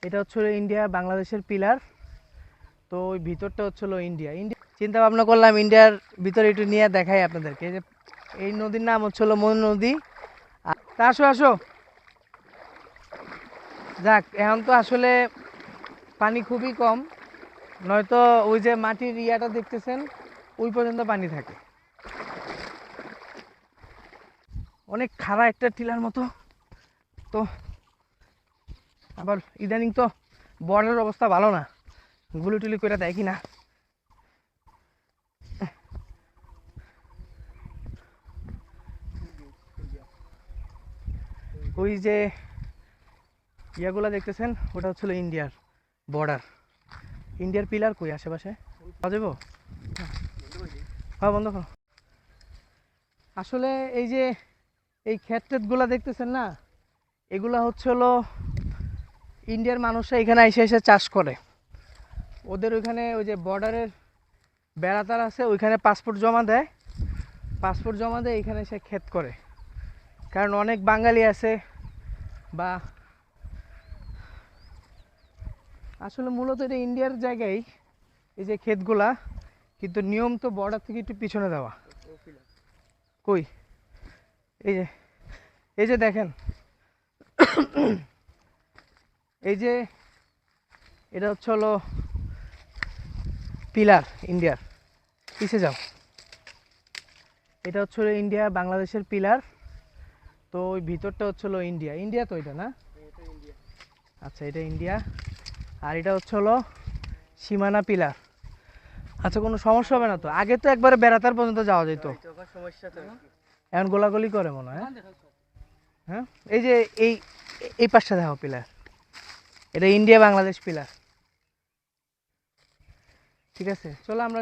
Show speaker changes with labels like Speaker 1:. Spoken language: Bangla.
Speaker 1: এটা হচ্ছিল ইন্ডিয়া বাংলাদেশের পিলার। তো ওই ভিতরটা হচ্ছিল ইন্ডিয়া। চিন্তা ভাবনা করলাম ইন্ডিয়ার ভিতরে একটু নিয়ে দেখাই আপনাদেরকে। এই যে এই নদীর নাম হচ্ছিল মনু নদী। তা আসো আসো, যাক এখন তো আসলে পানি খুবই কম, নয়তো ওই যে মাটির ইয়াটা দেখতেছেন ওই পর্যন্ত পানি থাকে। অনেক খাড়া একটা টিলার মতো। তো আবার ইদানিং তো বর্ডারের অবস্থা ভালো না, গুলি টুলি করে দেয় কিনা। ওই যে ইয়াগুলা দেখতেছেন ওটা হচ্ছিল ইন্ডিয়ার বর্ডার। ইন্ডিয়ার পিলার কই আশেপাশে পাওয়া যাবো? হ্যাঁ বন্ধ করো। আসলে এই যে এই ক্ষেত গুলা দেখতেছেন না, এগুলা হচ্ছে হলো ইন্ডিয়ার মানুষরা এখানে এসে এসে চাষ করে। ওদের ওইখানে ওই যে বর্ডারের বেড়াতার আছে, ওইখানে পাসপোর্ট জমা দেয়, পাসপোর্ট জমা দেয় এখানে এসে ক্ষেত করে। কারণ অনেক বাঙালি আছে বা আসলে মূলত এটা ইন্ডিয়ার জায়গায় এই যে ক্ষেতগুলা, কিন্তু নিয়ম তো বর্ডার থেকে একটু পিছনে দেওয়া। কই এই যে, এই যে দেখেন, এই যে এটা হচ্ছে হলো পিলার ইন্ডিয়ার। পিছে যাও, এটা হচ্ছে হলো ইন্ডিয়া বাংলাদেশের পিলার। তো ওই ভিতরটা হচ্ছে হলো ইন্ডিয়া। ইন্ডিয়া তো এটা না? আচ্ছা এটা ইন্ডিয়া। আর এটা হচ্ছে হলো সীমানা পিলার। আচ্ছা কোনো সমস্যা হবে না তো? আগে তো একবারে বেড়াতার পর্যন্ত যাওয়া যেত, এখন গোলাগুলি করে মনে হয়। হ্যাঁ এই যে এই এই পাশটা দেখো পিলার, এটা ইন্ডিয়া বাংলাদেশ পিলার। ঠিক আছে চলো আমরা